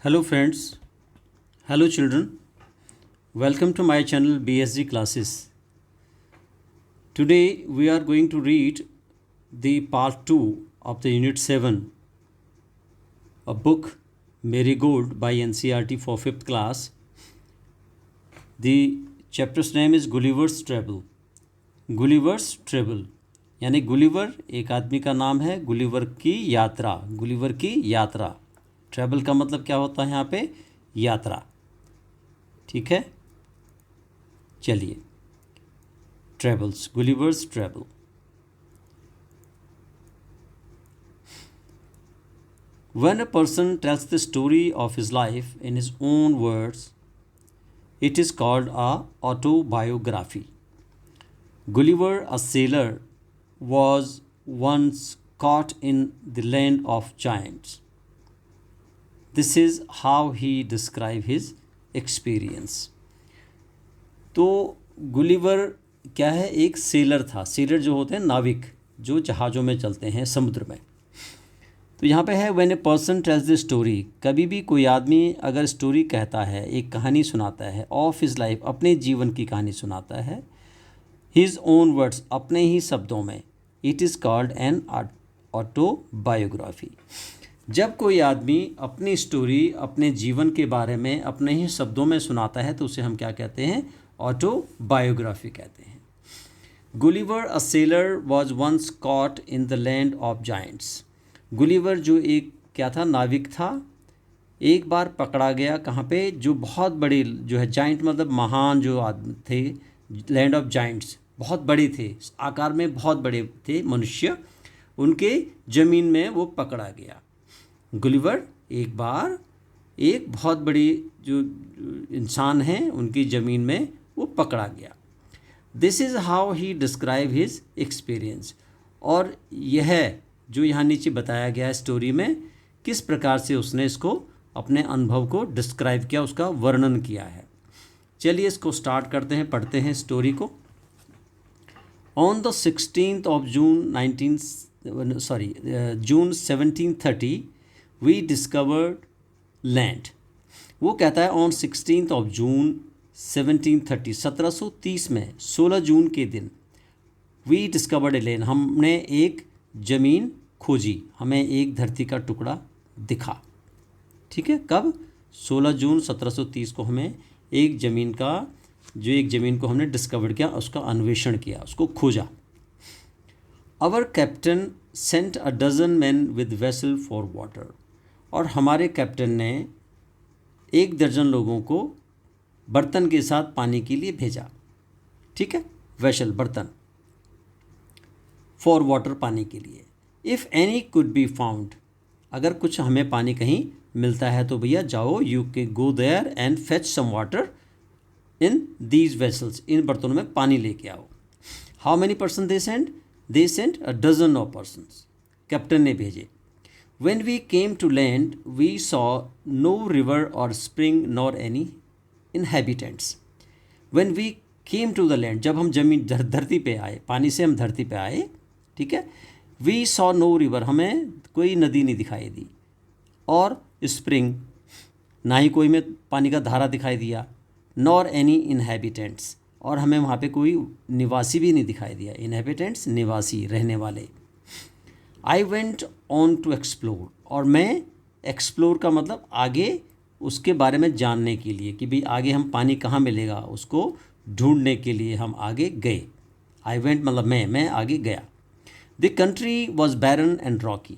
Hello friends, hello children. Welcome to my channel BSG classes. Today we are going to read the part 2 of the unit 7, a book Marigold by NCERT for 5th class. The chapter's name is Gulliver's Travels. Gulliver's Travels यानी Gulliver एक आदमी का नाम है, Gulliver की यात्रा, Gulliver की यात्रा। ट्रैवल का मतलब क्या होता है यहाँ पे? यात्रा। ठीक है, चलिए। Travels, Gulliver's travel. When a person tells the story of his life in his own words, it is called a autobiography. Gulliver, a sailor, was once caught in the land of giants. This is how he described his experience. तो Gulliver क्या है? एक seller था। Seller जो होते हैं नाविक, जो जहाज़ों में चलते हैं समुद्र में। तो यहाँ पे है when a person tells the story, कभी भी कोई आदमी अगर स्टोरी कहता है, एक कहानी सुनाता है, ऑफ हिज लाइफ, अपने जीवन की कहानी सुनाता है, हिज ओन वर्ड्स, अपने ही शब्दों में, it is called an autobiography. जब कोई आदमी अपनी स्टोरी, अपने जीवन के बारे में अपने ही शब्दों में सुनाता है तो उसे हम क्या कहते हैं? ऑटोबायोग्राफी कहते हैं। Gulliver a sailor was once caught in the land of giants. Gulliver जो एक क्या था? नाविक था। एक बार पकड़ा गया कहाँ पे? जो बहुत बड़ी जो है, जाइंट मतलब महान जो आदमी थे, लैंड ऑफ जाइंट्स, बहुत बड़े थे, आकार में बहुत बड़े थे मनुष्य, उनके ज़मीन में वो पकड़ा गया। गुलिवर एक बार एक बहुत बड़ी जो इंसान हैं उनकी ज़मीन में वो पकड़ा गया। This is how he describe his experience. और यह जो यहाँ नीचे बताया गया है स्टोरी में, किस प्रकार से उसने इसको, अपने अनुभव को डिस्क्राइब किया, उसका वर्णन किया है। चलिए इसको स्टार्ट करते हैं, पढ़ते हैं स्टोरी को। On the 16th of June 1730 we discovered land. वो कहता है ऑन 16th of June 1730, 1730 में 16 जून के दिन, वी डिस्कवर्ड ए लैंड, हमने एक ज़मीन खोजी, हमें एक धरती का टुकड़ा दिखा। ठीक है, कब? 16 जून 1730 को हमें एक ज़मीन का, जो एक ज़मीन को हमने डिस्कवर किया, उसका अन्वेषण किया, उसको खोजा। Our captain sent a dozen man with vessel for water. और हमारे कैप्टन ने 1 दर्जन लोगों को बर्तन के साथ पानी के लिए भेजा। ठीक है, वेसल बर्तन, फॉर वाटर पानी के लिए। If any could be found, अगर कुछ हमें पानी कहीं मिलता है तो भैया जाओ, यू के go there and fetch some water in these vessels, इन बर्तनों में पानी लेके आओ। How many person they send? They send a dozen of persons, captain ने भेजे। When we came to land, we saw no river or spring nor any inhabitants. When we came to the land, जब हम जमीन धरती पे आए, पानी से हम धरती पे आए, ठीक है, we saw no river, हमें कोई नदी नहीं दिखाई दी, और spring, ना ही कोई में पानी का धारा दिखाई दिया, nor any inhabitants, और हमें वहाँ पे कोई निवासी भी नहीं दिखाई दिया। inhabitants निवासी, रहने वाले। I went on to explore, और मैं, एक्सप्लोर का मतलब आगे, उसके बारे में जानने के लिए, कि भाई आगे हम पानी कहाँ मिलेगा, उसको ढूंढने के लिए हम आगे गए। आई वेंट मतलब मैं आगे गया। The country was barren and rocky.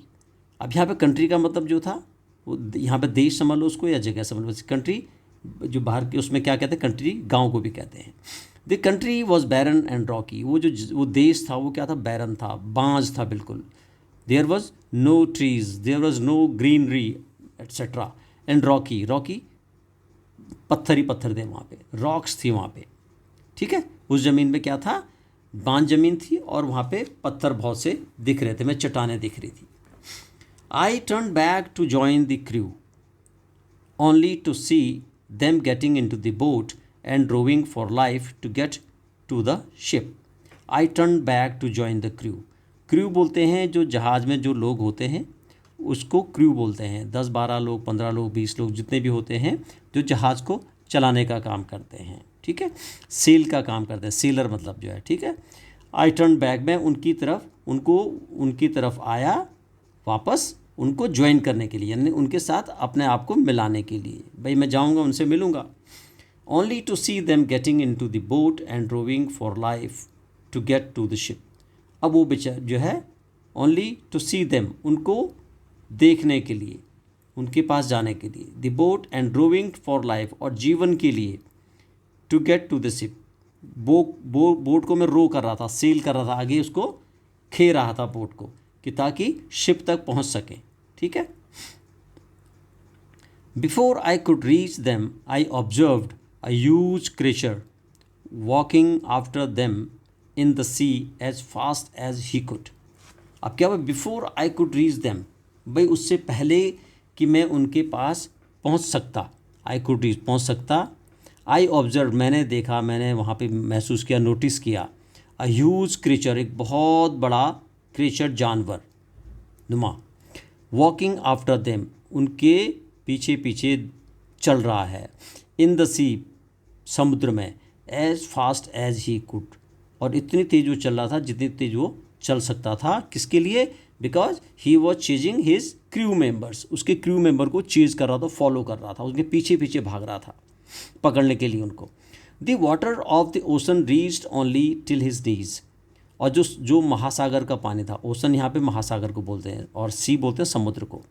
अब यहाँ पे कंट्री का मतलब जो था, वो यहाँ पे देश समझ लो उसको या जगह समझ लो। कंट्री जो बाहर के, उसमें क्या कहते हैं? कंट्री, गाँव को भी कहते हैं। The country was barren and rocky, वो देश था, वो क्या था? बैरन था, बांझ था बिल्कुल। There was no trees, there was no greenery, etc. And rocky, पत्थर ही पत्थर थे वहाँ पे, रॉक्स थी वहाँ पे। ठीक है, उस ज़मीन में क्या था? बांझ ज़मीन थी, और वहाँ पे पत्थर बहुत से दिख रहे थे, मैं चट्टानें दिख रही थी। I turned back to join the crew, only to see them getting into the boat and rowing for life to get to the ship. I turned back to join the crew. Crew बोलते हैं जो जहाज़ में जो लोग होते हैं, उसको क्रू बोलते हैं। 10-12 लोग, 15 लोग, 20 लोग जितने भी होते हैं जो जहाज़ को चलाने का काम करते हैं, ठीक है, सेल का काम करते हैं, सेलर मतलब जो है, ठीक है। आई टर्न बैक, मैं उनकी तरफ आया वापस, उनको ज्वाइन करने के लिए, यानी उनके साथ अपने आप को मिलाने के लिए। भाई मैं जाऊंगा, उनसे मिलूंगा। Only to see them getting in to the boat and rowing for life to get to the ship. अब वो बेचार जो है, ओनली टू सी देम, उनको देखने के लिए, उनके पास जाने के लिए, the boat and rowing for life, और जीवन के लिए, to get to the ship, boat को मैं रो कर रहा था, सेल कर रहा था, आगे उसको खे रहा था बोट को, कि ताकि शिप तक पहुंच सके, ठीक है। Before I could reach them I observed a huge creature walking after them in the sea as fast as he could. अब क्या हुआ, before I could reach them, भाई उससे पहले कि मैं उनके पास पहुंच सकता, आई कुड रीच पहुंच सकता, आई ऑब्जर्व मैंने देखा, मैंने वहाँ पे महसूस किया, नोटिस किया, अ ह्यूज क्रीचर, एक बहुत बड़ा क्रीचर, जानवर नुमा, वॉकिंग आफ्टर देम, उनके पीछे पीछे चल रहा है, इन द सी, समुद्र में, as fast as he could, और इतनी तेज वो चल रहा था जितनी तेज वो चल सकता था। किसके लिए? Because he was chasing his crew members, उसके क्रू मेंबर को चेज कर रहा था, फॉलो कर रहा था, उसके पीछे पीछे भाग रहा था पकड़ने के लिए उनको। The water of the ocean reached only till his knees, और जो महासागर का पानी था, ओशन यहाँ पे महासागर को बोलते हैं और सी बोलते हैं समुद्र को,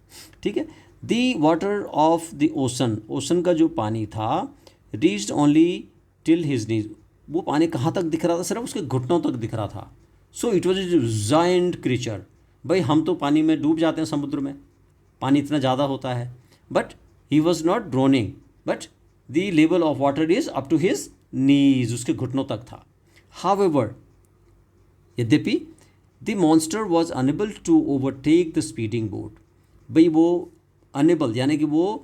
ठीक है। The water of the ocean, ocean का जो पानी था, reached only till his knees, वो पानी कहाँ तक दिख रहा था? सिर्फ उसके घुटनों तक दिख रहा था। So it was a giant creature. भाई हम तो पानी में डूब जाते हैं, समुद्र में पानी इतना ज़्यादा होता है, but he was not drowning, but the level of water is up to his knees, उसके घुटनों तक था। हाउएवर, यद्यपि the monster was unable to overtake the speeding boat, भाई वो अनेबल यानी कि वो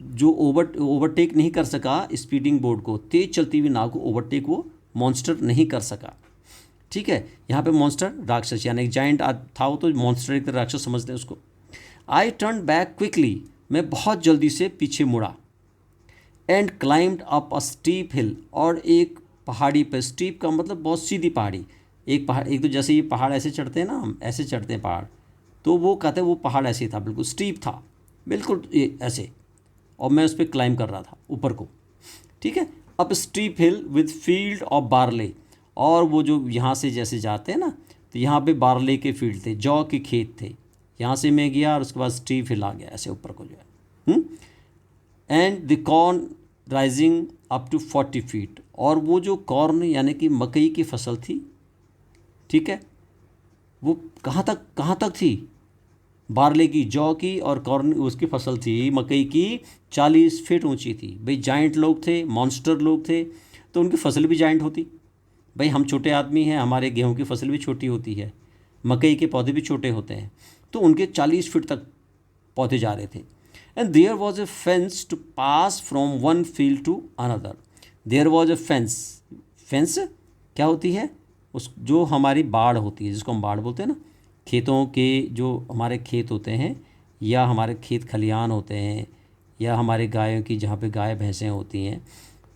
जो ओवरटेक नहीं कर सका स्पीडिंग बोट को, तेज चलती हुई नाव को ओवरटेक वो मॉन्स्टर नहीं कर सका, ठीक है। यहाँ पे मॉन्स्टर राक्षस यानी जाइंट था, वो तो मॉन्स्टर एक तरह राक्षस समझते हैं उसको। आई टर्न बैक क्विकली, मैं बहुत जल्दी से पीछे मुड़ा, and climbed up a steep hill, और एक पहाड़ी पर, स्टीप का मतलब बहुत सीधी पहाड़ी, एक पहाड़, एक तो जैसे ये पहाड़ ऐसे चढ़ते हैं ना, हम ऐसे चढ़ते हैं पहाड़, तो वो कहते हैं वो पहाड़ ऐसे ही था, बिल्कुल स्टीप था, बिल्कुल ऐसे, और मैं उस पर क्लाइम कर रहा था ऊपर को, ठीक है। Up steep hill with field of barley, और वो जो यहाँ से जैसे जाते हैं ना, तो यहाँ पे बारले के फील्ड थे, जौ के खेत थे, यहाँ से मैं गया और उसके बाद स्टीप हिल आ गया ऐसे ऊपर को जो है, and the corn rising up to 40 feet, और वो जो कॉर्न यानी कि मकई की फसल थी, ठीक है, वो कहाँ तक थी? बारले की, जौ की और कॉर्न उसकी फसल थी मकई की, 40 फीट ऊंची थी। भाई जाइंट लोग थे, मॉन्स्टर लोग थे, तो उनकी फसल भी जाइंट होती। भाई हम छोटे आदमी हैं, हमारे गेहूं की फसल भी छोटी होती है, मकई के पौधे भी छोटे होते हैं, तो उनके 40 फीट तक पौधे जा रहे थे। And there was a fence to pass from one field to another. There was a fence, fence क्या होती है? उस जो हमारी बाड़ होती है, जिसको हम बाड़ बोलते हैं ना, खेतों के जो हमारे खेत होते हैं, या हमारे खेत खलिहान होते हैं, या हमारे गायों की जहाँ पे गाय भैंसें होती हैं,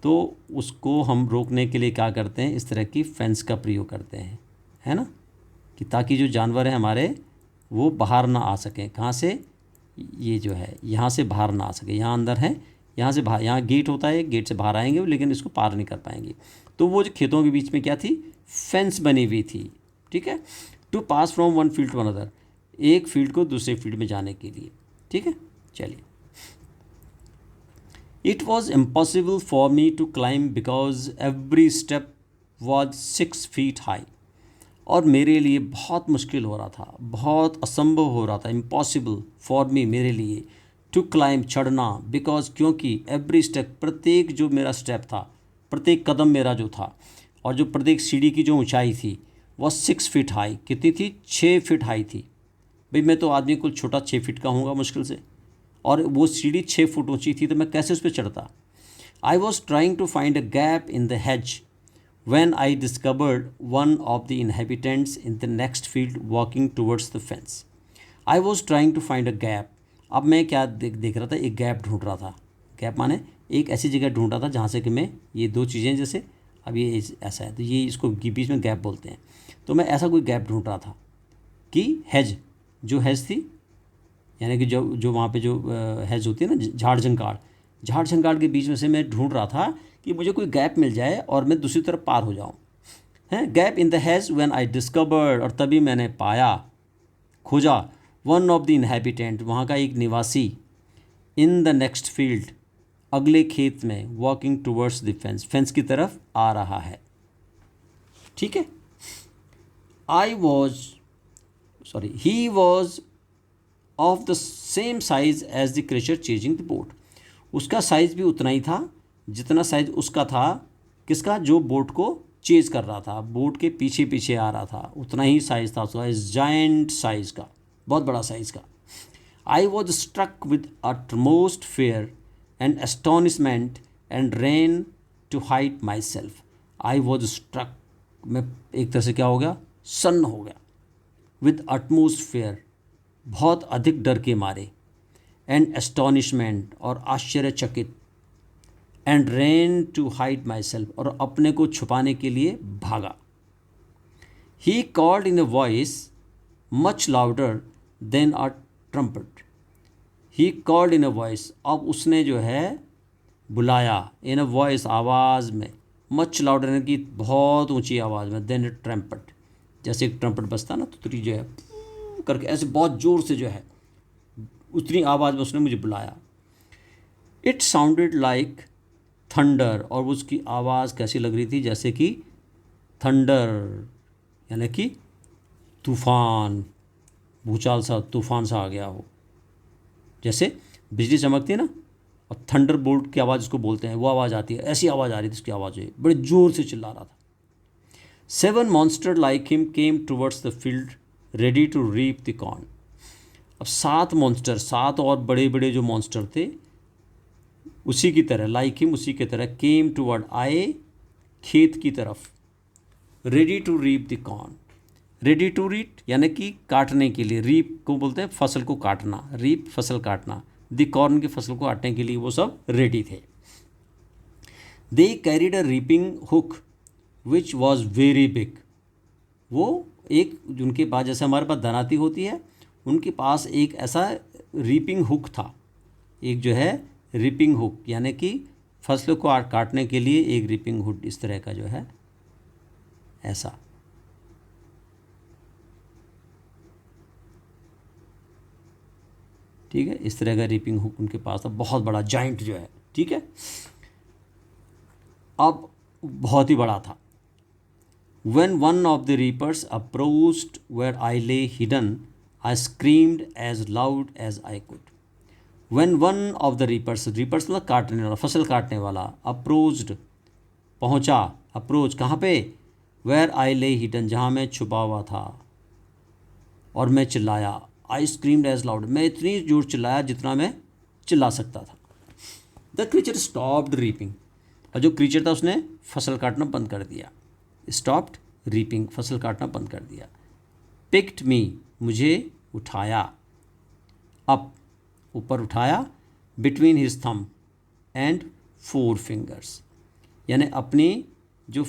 तो उसको हम रोकने के लिए क्या करते हैं? इस तरह की फेंस का प्रयोग करते हैं, है ना, कि ताकि जो जानवर हैं हमारे वो बाहर ना आ सकें। कहाँ से? ये जो है यहाँ से बाहर ना आ सके, यहाँ अंदर है, यहाँ से बाहर, यहाँ गेट होता है, गेट से बाहर आएंगे लेकिन इसको पार नहीं कर पाएंगे। तो वो जो खेतों के बीच में क्या थी? फेंस बनी हुई थी, ठीक है। To pass from one field to another, एक फील्ड को दूसरे फील्ड में जाने के लिए, ठीक है। चलिए, it was impossible for me to climb because every step was 6 feet high, और मेरे लिए बहुत मुश्किल हो रहा था, बहुत असंभव हो रहा था, इम्पॉसिबल फॉर मी, मेरे लिए, टू क्लाइम, चढ़ना, बिकॉज क्योंकि एवरी स्टेप, प्रत्येक जो मेरा स्टेप था, प्रत्येक कदम मेरा जो था, और जो प्रत्येक सीढ़ी की जो ऊंचाई थी वह 6 फीट हाई, कितनी थी? 6 फीट हाई थी। भाई मैं तो आदमी कुल छोटा 6 फीट का हूँगा मुश्किल से, और वो सीढ़ी 6 फुट ऊंची थी, तो मैं कैसे उस पर चढ़ता? I was trying to find a gap in the hedge when I discovered one of the inhabitants in the next field walking towards the fence. I was trying to find a gap. अब मैं क्या देख रहा था, एक gap ढूंढ रहा था। गैप माने एक ऐसी जगह ढूंढ रहा था जहाँ से कि मैं ये दो चीज़ें, जैसे अब ये ऐसा है तो ये इसको बीच में गैप बोलते हैं। तो मैं ऐसा कोई गैप ढूंढ रहा था कि हेज, जो हेज थी, यानी कि जो जो वहाँ पे जो हेज होती है ना, झाड़ झंकाड़ के बीच में से मैं ढूंढ रहा था कि मुझे कोई गैप मिल जाए और मैं दूसरी तरफ पार हो जाऊँ। हैं, gap in the hedge when I discovered, और तभी मैंने पाया, खोजा, वन ऑफ द इनहेबिटेंट, वहाँ का एक निवासी, इन द नेक्स्ट फील्ड, अगले खेत में, walking towards the fence, fence की तरफ आ रहा है। ठीक है। I was sorry he was of the same size as the creature chasing the boat. उसका साइज भी उतना ही था जितना साइज उसका था, किसका, जो बोट को चेज कर रहा था, बोट के पीछे पीछे आ रहा था, उतना ही साइज था उसका, जायंट साइज का, बहुत बड़ा साइज का। I was struck with utmost fear and astonishment and ran to hide myself. I was struck, मैं एक तरह से क्या हो गया, सन्न हो गया, विद अटमोस्ट फेयर, बहुत अधिक डर के मारे, एंड एस्टोनिशमेंट, और आश्चर्यचकित, and ran to hide myself, और अपने को छुपाने के लिए भागा। He called in a voice much louder than a trumpet. He called in a voice, अब उसने जो है बुलाया, इन अ वॉइस, आवाज़ में, मच लाउडर यानी कि बहुत ऊंची आवाज़ में, देन अ ट्रम्पेट, जैसे एक ट्रम्पेट बजता ना, तो जो है करके ऐसे बहुत ज़ोर से जो है, उतनी आवाज़ में उसने मुझे बुलाया। इट साउंडेड लाइक थंडर, और उसकी आवाज़ कैसी लग रही थी, जैसे कि थंडर, यानी कि तूफान, भूचाल सा, तूफान सा आ गया हो, जैसे बिजली चमकती है ना, और थंडर बोल्ट की आवाज़ उसको बोलते हैं, वो आवाज़ आती है, ऐसी आवाज़ आ रही थी उसकी आवाज़, जो बड़े ज़ोर से चिल्ला रहा था। 7 monsters like him came towards the field ready to reap the corn। अब 7 मॉन्स्टर, 7 और बड़े बड़े जो मॉन्स्टर थे, उसी की तरह, लाइक हिम, उसी की तरह, केम टूवर्ड, आए खेत की तरफ, ready to reap the corn, ready to reap यानी कि काटने के लिए, रीप को बोलते हैं फसल को काटना, रीप फसल काटना, द कॉर्न की फसल को काटने के लिए वो सब रेडी थे। They carried a reaping hook which was very big. वो एक, उनके पास जैसे हमारे पास दनाती होती है, उनके पास एक ऐसा रीपिंग हुक था, एक जो है रीपिंग हुक, यानी कि फसलों को काटने के लिए एक रीपिंग हुक, इस तरह का जो है, ऐसा। ठीक है, इस तरह का रीपिंग हुक उनके पास था, बहुत बड़ा, जाइंट जो है। ठीक है, अब बहुत ही बड़ा था। When one of the reapers approached where I lay hidden, I screamed as loud as I could। When one of the reapers, reapers मतलब काटने वाला, फसल काटने वाला, approached, पहुंचा, approach कहाँ पे, where I lay hidden, जहाँ मैं छुपा हुआ था, और मैं चिल्लाया, I screamed as loud, मैं इतनी जोर चिल्लाया जितना मैं चिल्ला सकता था। The creature stopped reaping, और जो क्रीचर था उसने फसल काटना बंद कर दिया। स्टॉप्ड रीपिंग, फसल काटना बंद कर दिया। पिक्ड मी, मुझे उठाया, अप, ऊपर उठाया, between his thumb and 4 fingers, यानी अपनी जो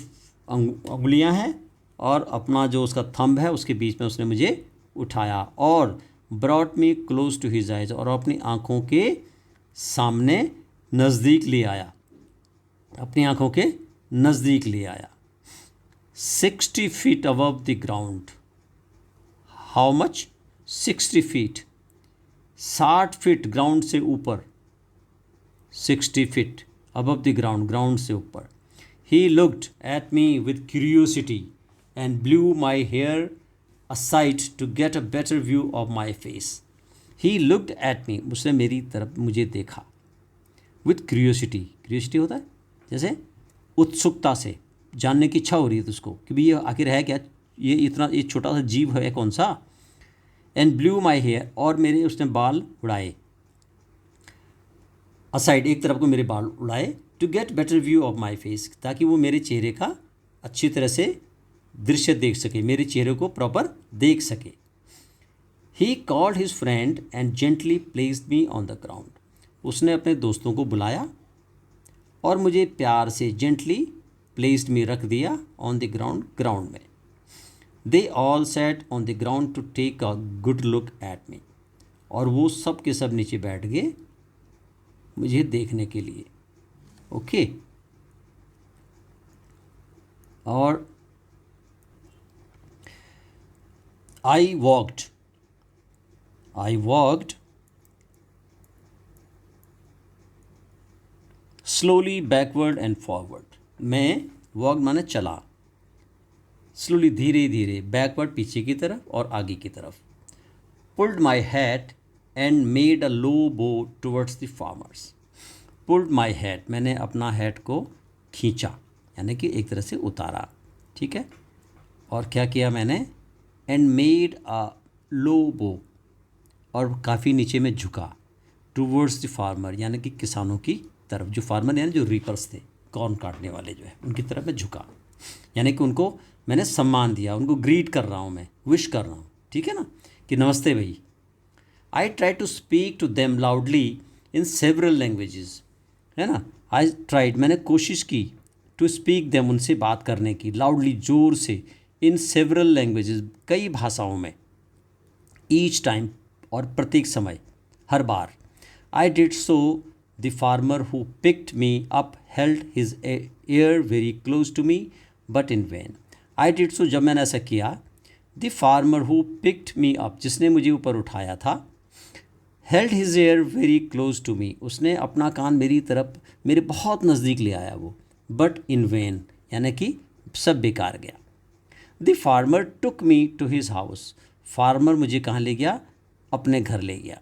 उंगलियां हैं और अपना जो उसका थंब है उसके बीच में उसने मुझे उठाया, और brought me close to his eyes, और अपनी आँखों के सामने नज़दीक ले आया, अपनी आँखों के नज़दीक ले आया। 60 feet above the ground। How much, 60 feet, 60 feet ground से ऊपर, 60 feet above the ground, ground से ऊपर। He looked at me with curiosity and blew my hair aside to get a better view of my face। He looked at me, उसने मेरी तरफ मुझे देखा, with curiosity, curiosity होता है जैसे उत्सुकता से, जानने की इच्छा हो रही है उसको कि भाई ये आखिर है क्या, ये इतना, ये छोटा सा जीव है कौन सा। एंड ब्लू माई हेयर, और मेरे उसने बाल उड़ाए, असाइड, एक तरफ को मेरे बाल उड़ाए, to get better view of my face, ताकि वो मेरे चेहरे का अच्छी तरह से दृश्य देख सके, मेरे चेहरे को प्रॉपर देख सके। He called his friend and gently placed me on the ground. उसने अपने दोस्तों को बुलाया और मुझे प्यार से जेंटली प्लेस्ड मी रख दिया ऑन द ग्राउंड में. They all set on the ground to take a good look at me. और वो सब के सब नीचे बैठ गए मुझे देखने के लिए. ओके. और I walked slowly backward and forward. मैं walked माने चला, slowly धीरे धीरे, backward पीछे की तरफ और आगे की तरफ. Pulled my hat and made a low bow towards the farmers. Pulled my hat मैंने अपना hat को खींचा, यानी कि एक तरह से उतारा. ठीक है. और क्या किया मैंने? एंड मेड अ लो बो, और काफ़ी नीचे में झुका. टूवर्ड्स द फार्मर यानी कि किसानों की तरफ. जो फार्मर यानी जो रीपर्स थे, कॉर्न काटने वाले जो है, उनकी तरफ मैं झुका. यानी कि उनको मैंने सम्मान दिया, उनको ग्रीट कर रहा हूँ, मैं विश कर रहा हूँ. ठीक है ना, कि नमस्ते भाई. I try to speak to them loudly in several languages. है ना. आई ट्राइड मैंने कोशिश की, टू स्पीक देम उनसे बात करने की, लाउडली जोर से, इन सेवरल लैंग्वेजेस कई भाषाओं में. ईच टाइम और प्रत्येक समय, हर बार. I did so. The farmer who picked me up held his ear very close to me but in vain. I did so जब मैंने ऐसा किया. The farmer who picked me up जिसने मुझे ऊपर उठाया था. Held his ear very close to me उसने अपना कान मेरी तरफ, मेरे बहुत नज़दीक ले आया वो. बट इन वेन यानी कि सब बेकार गया. The farmer took me to his house. Farmer मुझे कहाँ ले गया? अपने घर ले गया.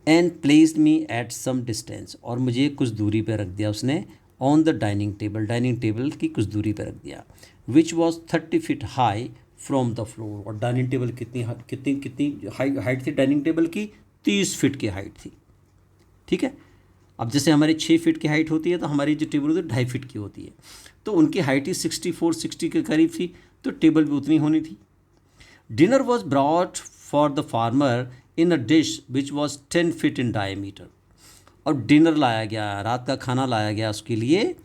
And placed me at some distance और मुझे कुछ दूरी पर रख दिया उसने. On the dining table, dining table की कुछ दूरी पर रख दिया. Which was 30 feet high from the floor. और डाइनिंग टेबल कितनी कितनी कितनी हाइट थी डाइनिंग टेबल की? 30 फीट की हाइट थी. ठीक है. अब जैसे हमारी 6 फीट की हाइट होती है तो हमारी जो टेबल होती है 2.5 फीट की होती है. तो उनकी हाइट ही 60 के करीब थी, तो टेबल भी उतनी होनी थी. Dinner was brought for the farmer in a dish which was 10 feet in diameter. और डिनर लाया गया, रात का खाना लाया गया उसके लिए.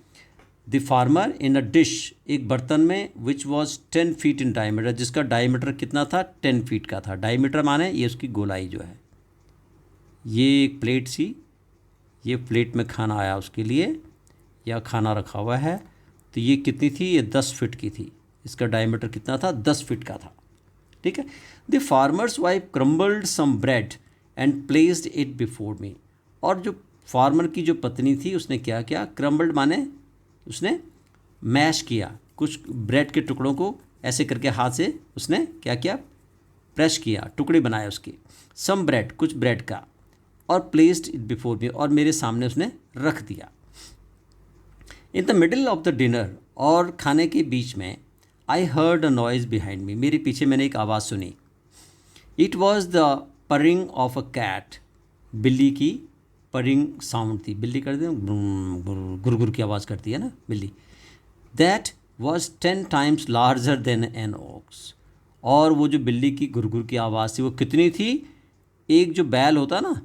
The farmer in a dish, एक बर्तन में, which was 10 feet in diameter, जिसका डायमीटर कितना था? 10 फीट का था. डायमीटर माने ये उसकी गोलाई जो है. ये एक प्लेट सी, ये प्लेट में खाना आया उसके लिए, या खाना रखा हुआ है. तो ये कितनी थी? ये 10 फीट की थी. इसका डायमीटर कितना था? 10 फीट का था. ठीक है. The farmer's wife crumbled some bread and placed it before me. और जो फार्मर की जो पत्नी थी उसने क्या किया? क्रम्बल्ड माने उसने मैश किया, कुछ ब्रेड के टुकड़ों को ऐसे करके हाथ से उसने क्या किया? प्रेस किया, टुकड़े बनाए उसके. सम ब्रेड, कुछ ब्रेड का. और प्लेस्ड इट बिफोर मी, और मेरे सामने उसने रख दिया. In the middle of the dinner, और खाने के बीच में, I heard a noise behind me, मेरे पीछे मैंने एक आवाज़ सुनी. It was the purring of a cat. बिल्ली की परिंग साउंड थी. बिल्ली करती है गुर गुर की आवाज़ करती है ना बिल्ली. That was 10 times larger than an ox. और वो जो बिल्ली की गुर की आवाज़ थी वो कितनी थी? एक जो बैल होता ना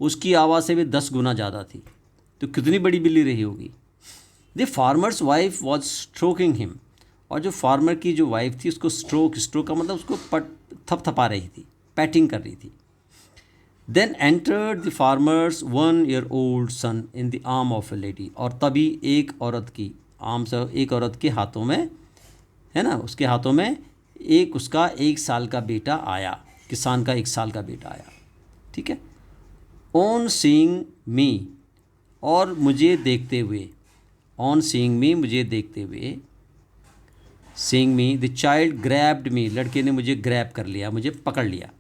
उसकी आवाज़ से भी 10 गुना ज़्यादा थी. तो कितनी बड़ी बिल्ली रही होगी. The farmer's wife was stroking him. और जो फार्मर की जो वाइफ थी उसको स्ट्रोक का मतलब उसको थपथपा रही थी, पैटिंग कर रही थी. Then entered the farmer's 1 year old son in the arm of a lady. और तभी एक औरत की आर्म से, एक औरत के हाथों में, है ना, उसके हाथों में एक उसका 1 साल का बेटा आया. किसान का 1 साल का बेटा आया. ठीक है. ऑन सीइंग मी, और मुझे देखते हुए. ऑन सीइंग मी, मुझे देखते हुए. Seeing me, the child grabbed me, लड़के ने मुझे ग्रैब कर लिया, मुझे पकड़ लिया.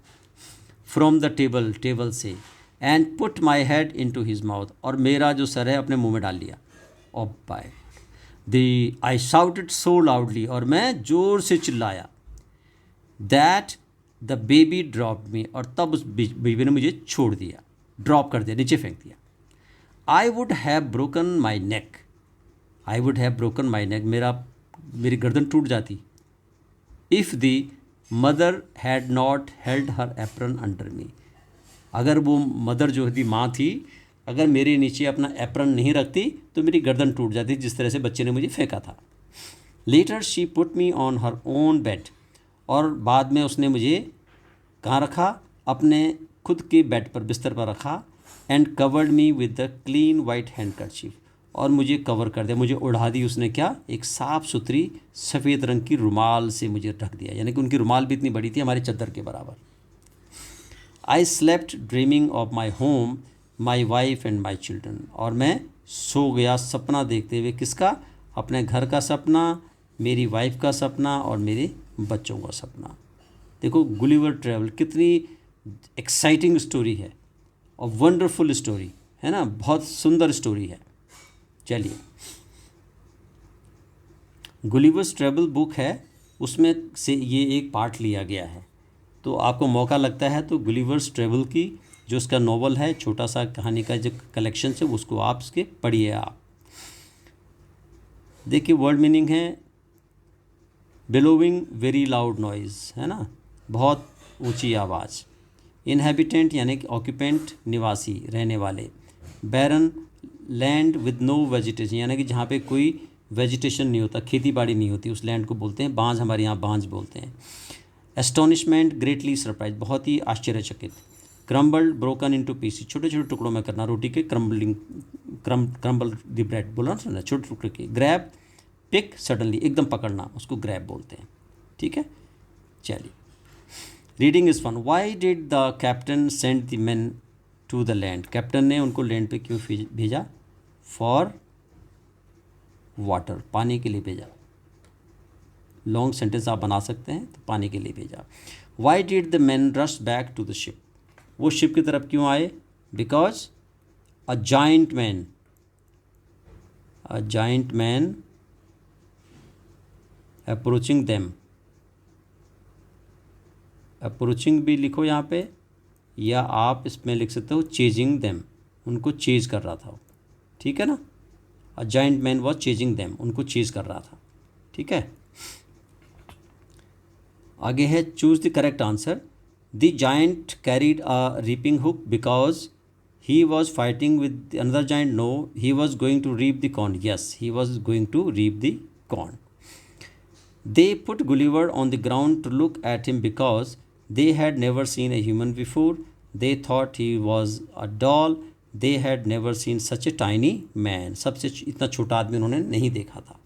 फ्रॉम द टेबल, टेबल से. And put my head into his mouth, और मेरा जो सर है अपने मुंह में डाल लिया. Oh by the I shouted so loudly, और मैं ज़ोर से चिल्लाया. That the baby dropped me, और तब उस बेबी ने मुझे छोड़ दिया, ड्रॉप कर दिया, नीचे फेंक दिया. I would have broken my neck. I would have broken my neck, मेरी गर्दन टूट जाती. If the mother had not held her apron under me. अगर वो मदर जो थी, माँ थी, अगर मेरे नीचे अपना एप्रन नहीं रखती तो मेरी गर्दन टूट जाती, जिस तरह से बच्चे ने मुझे फेंका था। Later she put me on her own bed, और बाद में उसने मुझे कहाँ रखा, अपने खुद के बेड पर, बिस्तर पर रखा। And covered me with the clean white handkerchief, और मुझे कवर कर दिया, मुझे उड़ा दी उसने, क्या, एक साफ़ सुथरी सफ़ेद रंग की रुमाल से मुझे ढक दिया, यानी कि उनकी रुमाल भी इतनी बड़ी थी, हमारी चादर के बराबर। I slept dreaming of my home, my wife and my children, और मैं सो गया सपना देखते हुए, किसका, अपने घर का सपना, मेरी वाइफ का सपना और मेरे बच्चों का सपना। देखो गुलिवर ट्रैवल कितनी एक्साइटिंग स्टोरी है और वंडरफुल स्टोरी है ना, बहुत सुंदर स्टोरी है। चलिए, गुलिवर्स ट्रैवल बुक है, उसमें से ये एक पार्ट लिया गया है। तो आपको मौका लगता है तो गुलिवर्स ट्रैवल की जो उसका नॉवल है, छोटा सा कहानी का जो कलेक्शन है, उसको आप उसके पढ़िए। आप देखिए, वर्ड मीनिंग है बिलोविंग वेरी लाउड नॉइज़, है ना, बहुत ऊंची आवाज़। इनहेबिटेंट यानी कि ऑक्यूपेंट, निवासी, रहने वाले। बैरन, लैंड विद नो वेजिटेशन, यानी कि जहाँ पे कोई वेजिटेशन नहीं होता, खेती बाड़ी नहीं होती, उस लैंड को बोलते हैं बांझ, हमारे यहाँ बांझ बोलते हैं। एस्टोनिशमेंट, ग्रेटली सरप्राइज, बहुत ही आश्चर्यचकित। क्रम्बल्ड, ब्रोकन इनटू पीसेस, छोटे छोटे टुकड़ों में करना, रोटी के क्रम्बलिंग, क्रम्बल द ब्रेड बोला ना, छोटे टुकड़े के। ग्रैब, पिक, सडनली, एकदम पकड़ना, उसको ग्रैब बोलते हैं। ठीक है, चलिए, reading is fun. Why did the captain send the man to the land, captain ने उनको लैंड पे क्यों भेजा, फॉर वाटर, पानी के लिए भेजा। लॉन्ग सेंटेंस आप बना सकते हैं, तो पानी के लिए भेजा। Why did the man rush back to the ship, वो शिप की तरफ क्यों आए, because a giant man approaching them, approaching भी लिखो यहाँ पे, या आप इसमें लिख सकते हो चेजिंग देम, उनको चेज कर रहा था, ठीक है ना। A giant man was chasing them, उनको चेज कर रहा था, ठीक है। आगे है choose the correct answer. The giant carried a reaping hook because he was fighting with another giant, no he was going to reap the corn, yes he was going to reap the corn. They put Gulliver on the ground to look at him because they had never seen a human before. They thought he was a doll. They had never seen such a tiny man. सबसे इतना छोटा आदमी उन्होंने नहीं देखा था।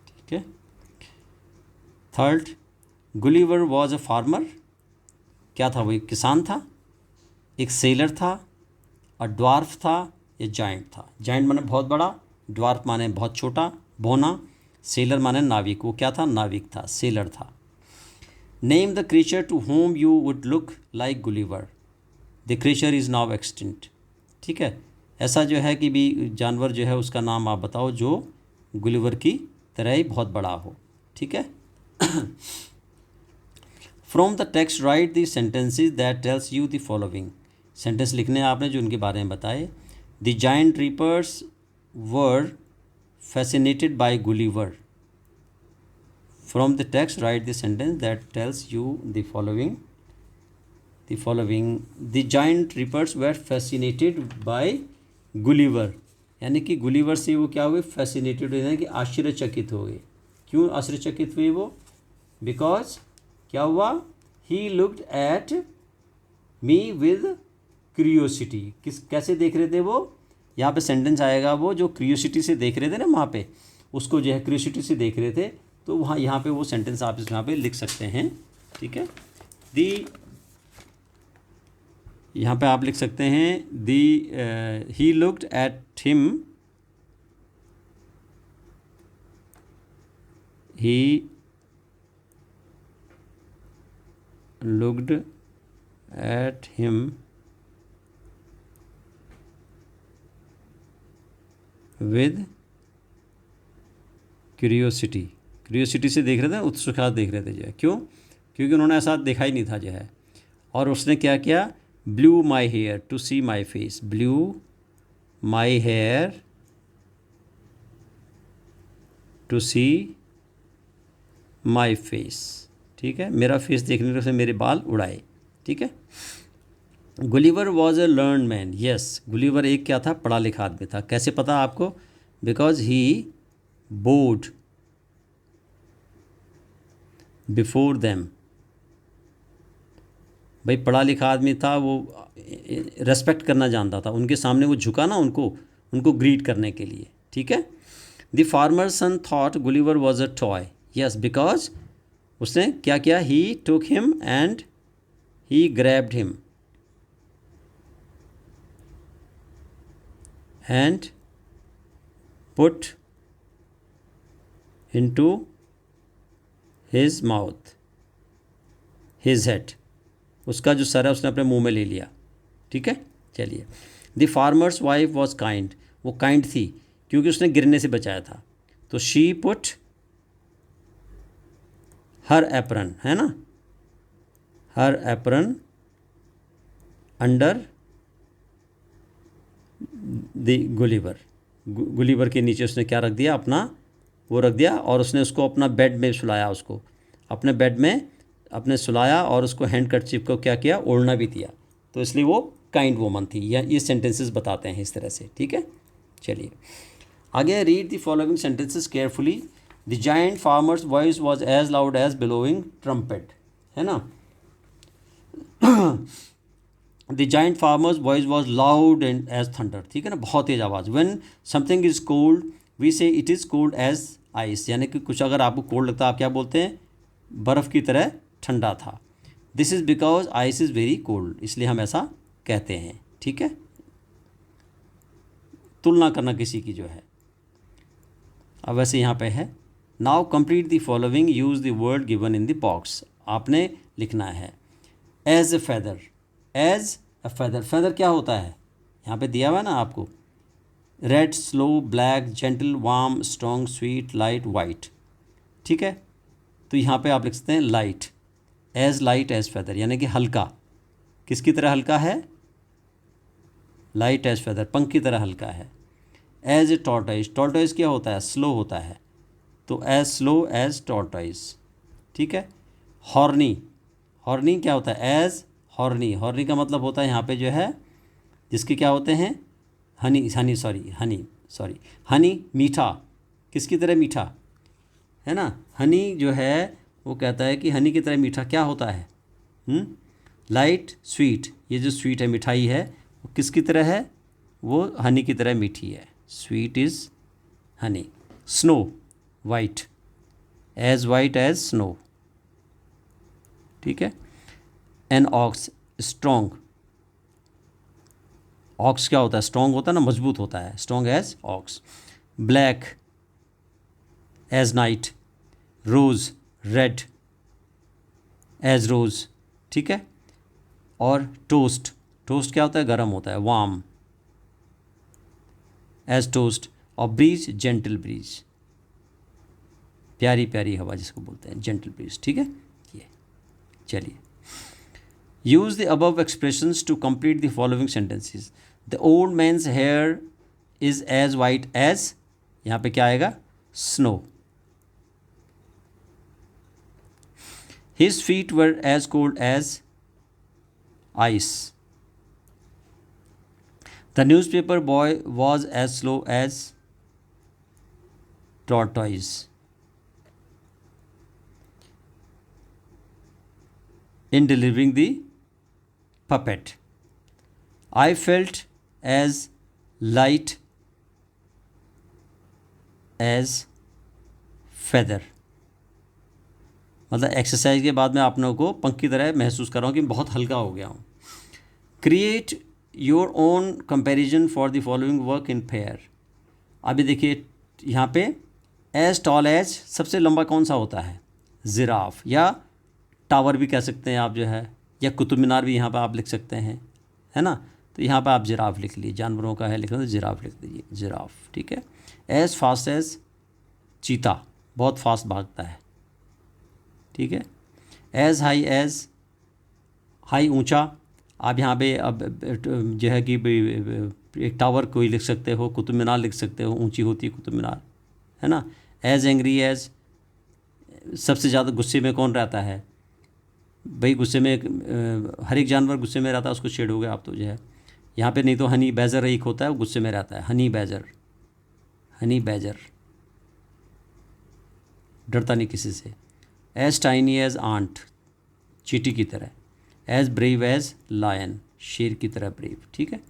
ठीक है। Third, Gulliver was a farmer, क्या था वो, एक किसान था, एक सेलर था, अ ड्वार्फ था, ये जाइंट था। जाइंट माने बहुत बड़ा, ड्वार्फ माने बहुत छोटा, बोना। सेलर माने नाविक, वो क्या था, नाविक था, सेलर था। Name the creature to whom you would look like Gulliver, the creature is now extinct. ठीक है, ऐसा जो है कि भी जानवर जो है उसका नाम आप बताओ जो गुलिवर की तरह ही बहुत बड़ा हो। ठीक है। From the text right the sentences that tells you the following, sentence लिखने हैं आपने जो उनके बारे में बताए। The giant reapers were fascinated by Gulliver. From the text, write the sentence that tells you the following. The giant reapers were fascinated by Gulliver. यानी कि गुलिवर से वो क्या हुए, फैसिनेटेड, यानी कि आश्चर्यचकित हो गए। क्यों आश्चर्यचकित हुए वो, बिकॉज क्या हुआ, he looked at me with curiosity, कैसे देख रहे थे वो, यहाँ पे सेंटेंस आएगा, वो जो क्यूरियोसिटी से देख रहे थे ना वहाँ पे, उसको जो है क्यूरियोसिटी से देख रहे थे, तो वहाँ यहाँ पे वो सेंटेंस आप यहाँ पे लिख सकते हैं। ठीक है, यहाँ पे आप लिख सकते हैं he looked at him, he looked at him with curiosity, curiosity से देख रहे थे, उत्सुकता देख रहे थे जो है। क्यों, क्योंकि उन्होंने ऐसा देखा ही नहीं था जो है। और उसने क्या किया, blew my hair to see my face, blew my hair to see my face, ठीक है, मेरा फेस देखने के लिए उसने मेरे बाल उड़ाए, ठीक है। Gulliver was a learn man, yes, Gulliver एक क्या था, पढ़ा लिखा आदमी था। कैसे पता आपको? Because he board before them, भाई पढ़ा लिखा आदमी था, वो रेस्पेक्ट करना जानता था, उनके सामने वो झुका ना उनको ग्रीट करने के लिए, ठीक है। The farmer son thought Gulliver was a toy, yes, because उसने क्या किया, he took him and he grabbed him and put into his mouth his head, उसका जो सर है उसने अपने मुंह में ले लिया, ठीक है। चलिए, the farmer's wife was kind, वो काइंड थी क्योंकि उसने गिरने से बचाया था। तो शी पुट हर एप्रन, है ना, her apron under the Gulliver, Gulliver के नीचे उसने क्या रख दिया, अपना वो रख दिया, और उसने उसको अपना बेड में सुलाया, उसको अपने बेड में अपने सुलाया, और उसको हैंड कर्चीफ को क्या किया, ओढ़ना भी दिया। तो इसलिए वो काइंड वोमन थी, या ये सेंटेंसेस बताते हैं इस तरह से, ठीक है। चलिए आगे, read the following sentences carefully. The giant farmer's voice was as loud as bellowing trumpet, है ना। The giant farmer's voice was loud and as thunder, ठीक है ना, बहुत तेज आवाज़। When something is cold we say it is cold as ice, यानी कि कुछ अगर आपको कोल्ड लगता है आप क्या बोलते हैं, बर्फ़ की तरह ठंडा था। This is because ice is very cold, इसलिए हम ऐसा कहते हैं, ठीक है। तुलना करना किसी की जो है। अब वैसे यहाँ पे है, now complete the following, use the word given in the box. आपने लिखना है as a feather, as a feather, feather क्या होता है, यहाँ पे दिया हुआ है ना आपको, red, slow, black, gentle, warm, strong, sweet, light, white, ठीक है। तो यहाँ पे आप लिख सकते हैं लाइट एज फैदर, यानी कि हल्का, किसकी तरह हल्का है, लाइट एज फैदर, पंख की तरह हल्का है। एज ए टॉर्टोइज, टॉर्टोइज क्या होता है, स्लो होता है, तो एज स्लो एज टॉर्टोइज, ठीक है। हॉर्नी, हॉर्नी क्या होता है, एज हॉर्नी, हॉर्नी का मतलब होता है यहाँ पे जो है, जिसके क्या होते हैं, हनी मीठा, किसकी तरह मीठा, है ना। हनी जो है वो कहता है कि हनी की तरह मीठा क्या होता है, लाइट स्वीट, ये जो स्वीट है, मिठाई है, वो किसकी तरह है, वो हनी की तरह मीठी है, sweet is honey. Snow, white as snow, ठीक है। एन ऑक्स, स्ट्रॉन्ग, ऑक्स क्या होता है, स्ट्रॉन्ग होता है ना, मजबूत होता है, strong as ox. Black as night, rose, red as rose, ठीक है। और टोस्ट, टोस्ट क्या होता है, गर्म होता है, वार्म एज टोस्ट। और ब्रीज, जेंटल ब्रीज, प्यारी प्यारी हवा जिसको बोलते हैं, जेंटल ब्रीज, ठीक है। ये चलिए, use the above expressions to complete the following sentences. The old man's hair is as white as, यहाँ पे क्या आएगा, snow. His feet were as cold as ice. The newspaper boy was as slow as tortoise. In delivering the puppet, I felt as light as feather. मतलब exercise के बाद मैं आप लोगों को पंख की तरह महसूस कर रहा हूँ कि बहुत हल्का हो गया हूँ। Create your own comparison for the following work in pair. अभी देखिए यहाँ पे एज टॉल एज, सबसे लंबा कौन सा होता है, जिराफ, या टावर भी कह सकते हैं आप जो है, या कुतुब मीनार भी यहाँ पे आप लिख सकते हैं, है ना। तो यहाँ पे आप जिराफ लिख लीजिए, जानवरों का है लिखना तो जिराफ लिख दीजिए, जिराफ, ठीक है। एज फास्ट एज चीता, बहुत फास्ट भागता है, ठीक है। एज हाई एज, हाई ऊंचा, आप यहाँ पे अब जो है कि एक टावर कोई लिख सकते हो, कुतुब मीनार लिख सकते हो, ऊंची होती है कुतुब मीनार, है ना। एज एंग्री एज, सबसे ज़्यादा गुस्से में कौन रहता है भाई? गुस्से में हर एक जानवर गुस्से में रहता है, उसको छेड़ोगे आप तो जो है यहाँ पे नहीं तो हनी बैजर एक होता है वो गुस्से में रहता है, हनी बैजर, हनी बैजर डरता नहीं किसी से। एज टाइनी एज आंट, चींटी की तरह। एज ब्रेव एज लायन, शेर की तरह ब्रेव, ठीक है।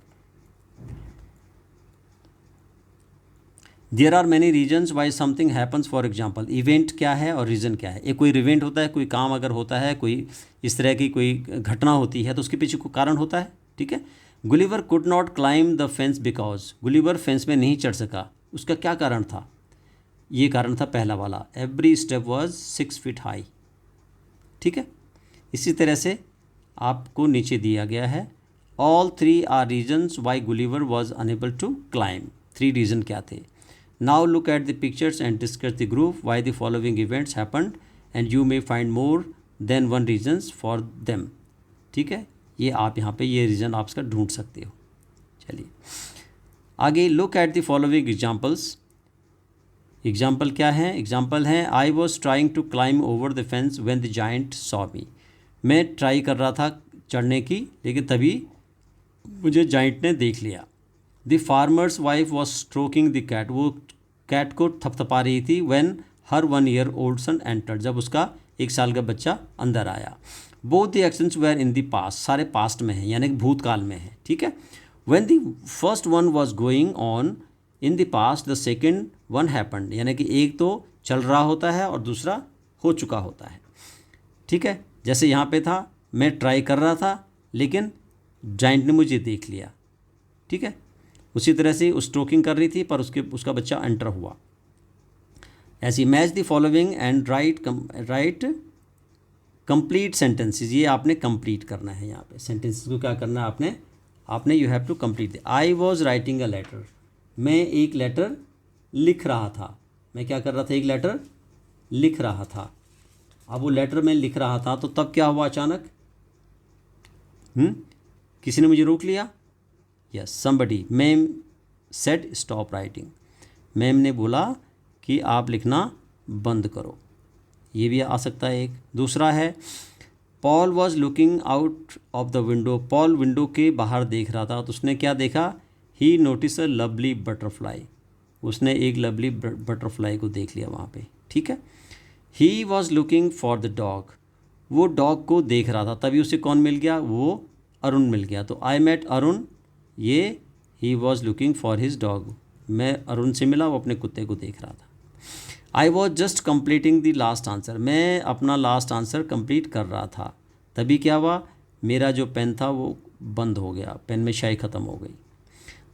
There are many reasons why something happens, for example event क्या है और रीज़न क्या है। एक कोई इवेंट होता है, कोई काम अगर होता है, कोई इस तरह की कोई घटना होती है तो उसके पीछे कोई कारण होता है, ठीक है। Gulliver could not climb the fence because, Gulliver fence में नहीं चढ़ सका, उसका क्या कारण था? ये कारण था पहला वाला, every step was 6 feet high, ठीक है। इसी तरह से आपको नीचे दिया गया है, all 3 are reasons why Gulliver was unable to climb. 3 reason क्या थे? Now look at the pictures and discuss the group why the following events happened and you may find more than 1 reasons for them, ठीक है। ये आप यहाँ पे ये reason आप इसका ढूंढ सकते हो। चलिए आगे, look at the following examples. Example क्या है? एग्जाम्पल है, I was trying to climb over the fence when the giant saw me. मैं ट्राई कर रहा था चढ़ने की, लेकिन तभी मुझे जाइंट ने देख लिया। The farmer's wife was stroking the cat, वो कैट को थपथपा रही थी। When her 1 year old son entered, जब उसका 1 साल का बच्चा अंदर आया। Both the actions were in the past, सारे पास्ट में हैं, यानी कि भूतकाल में है, ठीक है। When the first one was going on in the past the second one happened, यानी कि एक तो चल रहा होता है और दूसरा हो चुका होता है, ठीक है। जैसे यहाँ पे था, मैं ट्राई कर रहा था लेकिन जाइंट ने मुझे देख लिया, ठीक है। उसी तरह से उस स्ट्रोकिंग कर रही थी पर उसका बच्चा एंटर हुआ। ऐसी match the following and right complete sentences, ये आपने कंप्लीट करना है। यहाँ पे सेंटेंसेस को क्या करना है आपने you have to complete. I was writing a letter, मैं एक लेटर लिख रहा था। मैं क्या कर रहा था? एक लेटर लिख रहा था। अब वो लेटर में लिख रहा था तो तब क्या हुआ अचानक? किसी ने मुझे रोक लिया। Yes, somebody, ma'am said stop writing, ma'am ने बोला कि आप लिखना बंद करो। ये भी आ सकता है एक। दूसरा है, Paul was looking out of the window, Paul window के बाहर देख रहा था तो उसने क्या देखा? ही नोटिस अ लवली बटरफ्लाई, उसने एक लवली बटरफ्लाई को देख लिया वहाँ पे, ठीक है। He was looking for the dog, वो डॉग को देख रहा था, तभी उसे कौन मिल गया? वो अरुण मिल गया। तो आई मेट अरुण, ये he was looking for his dog, मैं अरुण से मिला, वो अपने कुत्ते को देख रहा था। I was just completing the last answer, मैं अपना लास्ट आंसर कंप्लीट कर रहा था, तभी क्या हुआ? मेरा जो पेन था वो बंद हो गया, पेन में स्याही ख़त्म हो गई।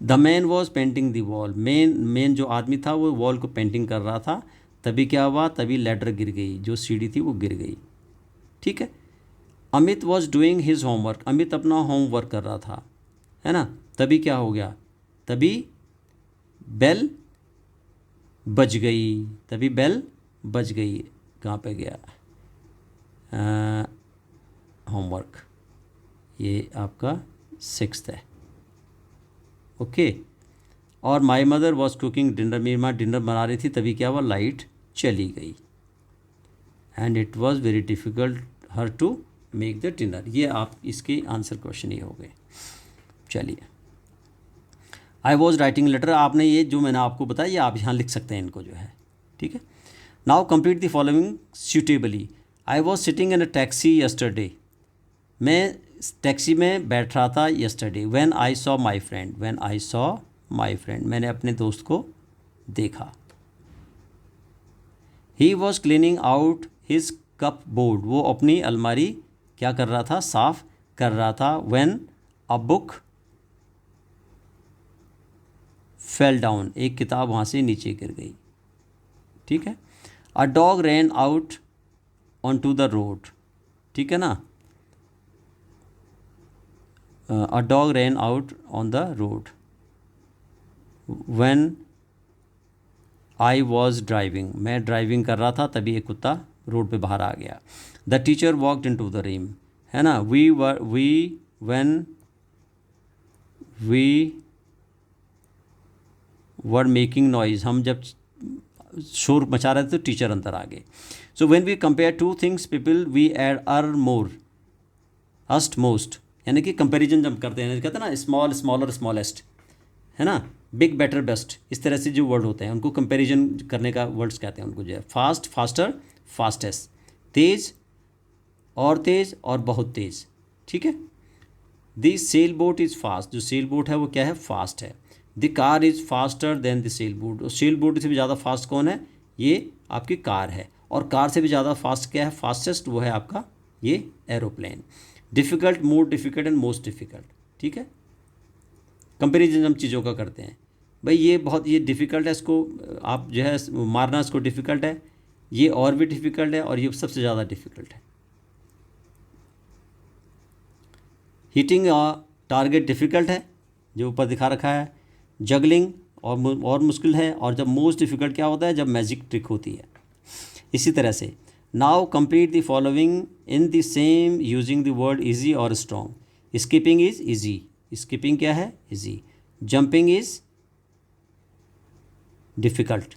The man was painting the wall, main जो आदमी था वो वॉल को पेंटिंग कर रहा था, तभी क्या हुआ? तभी लेटर गिर गई, जो सीढ़ी थी वो गिर गई, ठीक है। Amit was doing his homework, Amit अपना होमवर्क कर रहा था, है ना, तभी क्या हो गया? तभी बेल बज गई, तभी बेल बज गई। कहाँ पे गया? होमवर्क, ये आपका 6th है, ओके। और my mother was cooking dinner, मेरी माँ डिनर बना रही थी, तभी क्या हुआ? लाइट चली गई। And it was very difficult her to make the dinner, ये आप इसके आंसर क्वेश्चन ये हो गए। चलिए, आई वॉज राइटिंग लेटर, आपने ये जो मैंने आपको बताया ये आप यहाँ लिख सकते हैं इनको जो है, ठीक है। Now complete the following suitably. I was sitting in a taxi yesterday, मैं टैक्सी में बैठ रहा था yesterday. When I saw my friend, when I saw my friend, मैंने अपने दोस्त को देखा। He was cleaning out his cup board, वो अपनी अलमारी क्या कर रहा था? साफ कर रहा था। When a book fell down, एक किताब वहाँ से नीचे गिर गई, ठीक है। A dog ran out on to the road, ठीक है ना। A dog ran out on the road. When I was driving, मैं ड्राइविंग कर रहा था, तभी एक कुत्ता रोड पे बाहर आ गया। The teacher walked in to the room, है ना। When we were making noise, हम जब शोर मचा रहे थे तो टीचर अंदर आ गए. So when we compare two things people we add er more est most, यानी कि कंपेरिजन जब करते हैं, कहते हैं ना स्मॉल स्मॉलर स्मॉलेस्ट, है ना, बिग बेटर बेस्ट, इस तरह से जो वर्ड होते हैं उनको कंपैरिजन करने का वर्ड्स कहते हैं उनको, जो है फास्ट फास्टर फास्टेस्ट, तेज़ और बहुत तेज़. ठीक है. The sail boat is fast, जो सेल बोट है वो क्या है, फास्ट है. The car is faster than the sail boat, और सेल बोट से भी ज़्यादा फास्ट कौन है, ये आपकी कार है. और कार से भी ज़्यादा फास्ट क्या है, फास्टेस्ट, वो है आपका ये aeroplane. Difficult, more difficult and most difficult. ठीक है. कंपेरिजन हम चीज़ों का करते हैं, भाई ये बहुत ये डिफ़िकल्ट है, इसको आप जो है मारना इसको डिफ़िकल्ट है, ये और भी डिफ़िकल्ट है, और ये सबसे ज़्यादा डिफ़िकल्ट है. हिटिंग टारगेट डिफ़िकल्ट है, जो ऊपर दिखा रखा है. जगलिंग और मुश्किल है. और जब मोस्ट डिफ़िकल्ट क्या होता है, जब मैजिक ट्रिक होती है. इसी तरह से now complete the following in the same using the word easy और strong. Skipping is easy, skipping क्या है, ईजी. जंपिंग इज़ डिफ़िकल्ट,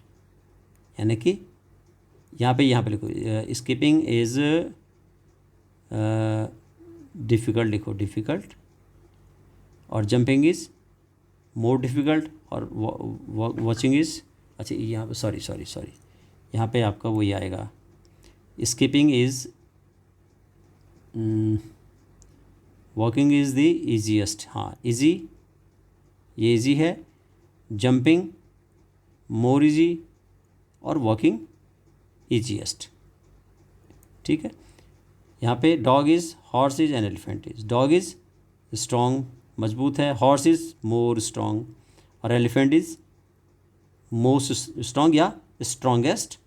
यानी कि यहाँ पे लिखो स्किपिंग इज़ डिफ़िकल्ट, लिखो डिफ़िकल्ट. और जंपिंग इज़ मोर डिफ़िकल्ट. और वॉचिंग इज़, अच्छा यहाँ पे सॉरी यहाँ पे आपका वही आएगा, skipping is, walking is the easiest. हाँ ईजी, ये ईजी है. जंपिंग मोर ईजी, और वॉकिंग ईजीएस्ट. ठीक है. यहाँ पे dog is, horse is and elephant is. Dog is strong, मजबूत है. हॉर्स इज़ मोर स्ट्रॉन्ग, और एलिफेंट इज़ मोस्ट स्ट्रॉन्ग या स्ट्रॉन्गेस्ट,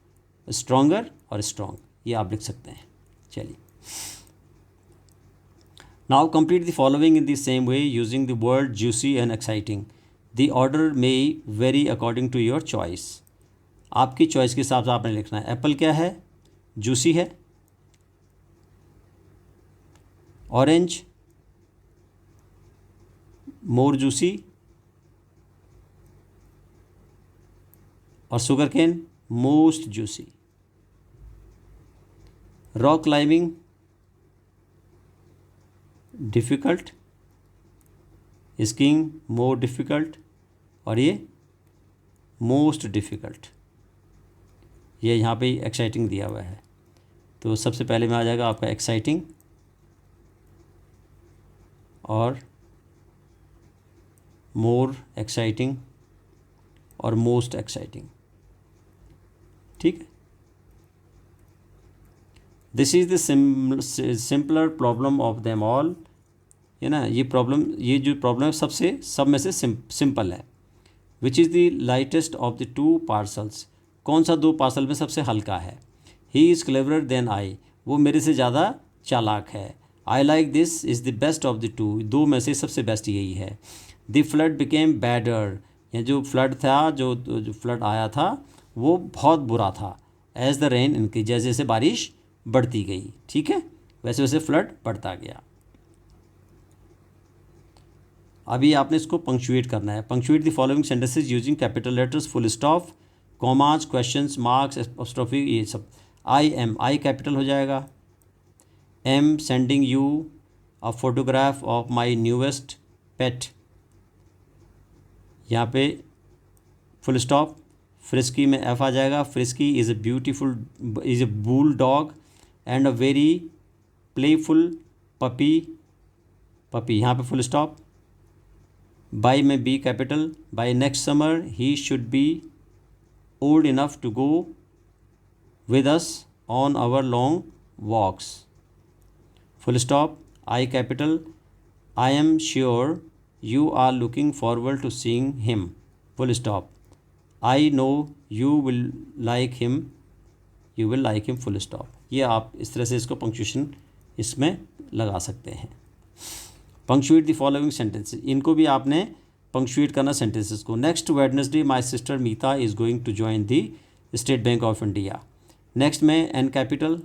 स्ट्रॉन्गर और स्ट्रॉन्ग, ये आप लिख सकते हैं. चलिए. Now complete the following in the same way using the word juicy and exciting. The order may vary according to your choice. आपकी चॉइस के हिसाब से आपने लिखना है. एप्पल क्या है, जूसी है. ऑरेंज मोर जूसी, और sugar cane most juicy. Rock climbing difficult, skiing more difficult, और ये मोस्ट डिफ़िकल्ट. ये यहाँ पे एक्साइटिंग दिया हुआ है, तो सबसे पहले में आ जाएगा आपका एक्साइटिंग और मोर एक्साइटिंग और मोस्ट एक्साइटिंग. ठीक है. This is the simpler problem of them all, है ना. ये जो प्रॉब्लम है सब में से सिंपल है. Which is the lightest of the two parcels. कौन सा दो पार्सल में सबसे हल्का है. He is cleverer than I, वो मेरे से ज़्यादा चालाक है. I like this is the best of the two, दो में से सबसे बेस्ट यही है. द फ्लड बिकेम बैडर, ये जो फ्लड था, जो फ्लड आया था वो बहुत बुरा था. एज द रेन इनक्रीज, जैसे जैसे बारिश बढ़ती गई, ठीक है, वैसे वैसे फ्लड बढ़ता गया. अभी आपने इसको पंक्चुएट करना है. Punctuate the following sentences using capital letters, full stop, commas, questions, marks, apostrophe, ये सब. आई एम, आई कैपिटल हो जाएगा. Am sending you a photograph of my newest pet, यहाँ पे फुल स्टॉप. फ्रिस्की में एफ आ जाएगा. Frisky is a bull dog and a very playful puppy, यहाँ पे फुल स्टॉप. बाई में B capital. By next summer he should be old enough to go with us on our long walks, full stop. I capital. I am sure you are looking forward to seeing him, full stop. I know you will like him, full stop. ये आप इस तरह से इसको punctuation इसमें लगा सकते हैं. पंक्चुएट द फॉलोइंग सेंटेंसेस, इनको भी आपने पंक्चुएट करना सेंटेंसेस को. Next Wednesday my sister Meeta is going to join the State Bank of India. Next में एन कैपिटल.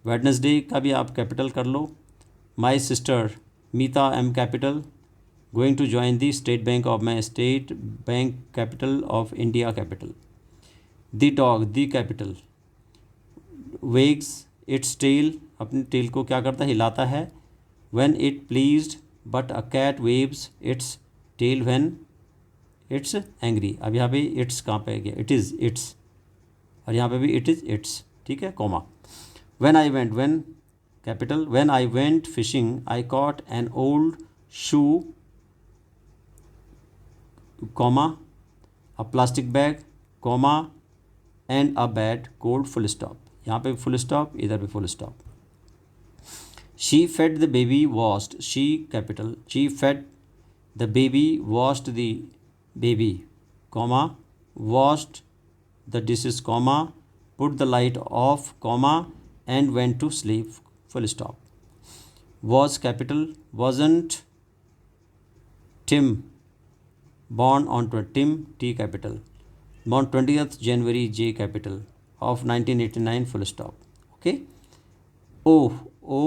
वेडनेसडे का भी आप कैपिटल कर लो. My sister Meeta M capital, going to join the state bank of my state bank capital of India capital. The dog, the capital, wags its tail, अपनी tail को क्या करता है, हिलाता है। When it pleased, but a cat waves its tail when it's angry. अब यहाँ पे इट्स कहाँ पे गया, इट इज़ इट्स, और यहाँ पे भी इट इज़ इट्स, ठीक है, comma. When I went, when capital, when I went fishing I caught an old shoe, comma, a plastic bag, comma, and a bad cold, full stop. यहाँ पे full stop, इधर भी full stop. She fed the baby washed, she capital, she fed the baby washed the baby, comma, washed the dishes, comma, put the light off, comma, and went to sleep, full stop. Was capital, wasn't Tim born on Tim, T capital, born 20th January, J capital, of 1989, full stop. Okay, O O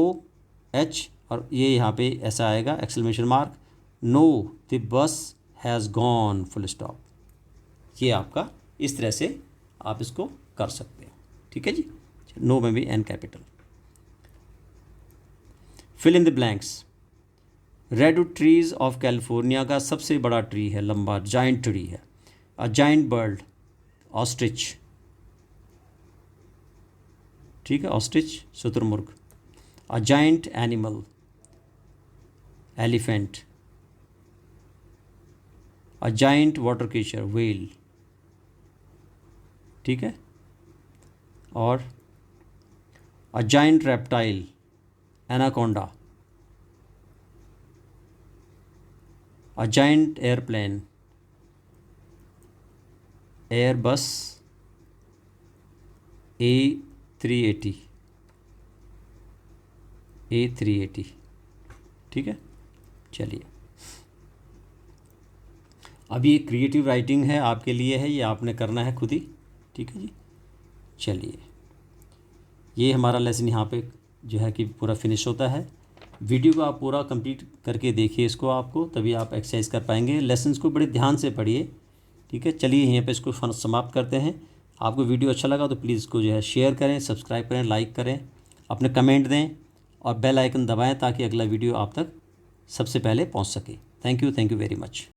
H, और ये यहाँ पे ऐसा आएगा exclamation mark, know the bus has gone, full stop. ये आपका इस तरह से आप इसको कर सकते हो, ठीक है जी। नो में भी an capital. Fill in the blanks. Redwood trees of California का सबसे बड़ा ट्री है, लंबा जाइंट ट्री है। अ जाइंट बर्ड, ऑस्ट्रिच, ठीक है, ऑस्ट्रिच शुतुरमुर्ग। A giant animal, elephant. A giant water catcher, whale, ठीक है। और a giant reptile, anaconda. A giant airplane, Airbus A380, A380, ठीक है। चलिए, अब ये क्रिएटिव राइटिंग है, आपके लिए है, ये आपने करना है खुद ही, ठीक है जी। चलिए, ये हमारा लेसन यहाँ पे जो है कि पूरा फिनिश होता है। वीडियो को आप पूरा कंप्लीट करके देखिए इसको, आपको तभी आप एक्सरसाइज कर पाएंगे। लेसन्स को बड़े ध्यान से पढ़िए, ठीक है। चलिए यहीं पे इसको समाप्त करते हैं। आपको वीडियो अच्छा लगा तो प्लीज़ इसको जो है शेयर करें, सब्सक्राइब करें, लाइक करें, अपने कमेंट दें और बेल आइकन दबाएं ताकि अगला वीडियो आप तक सबसे पहले पहुंच सके। Thank you very much.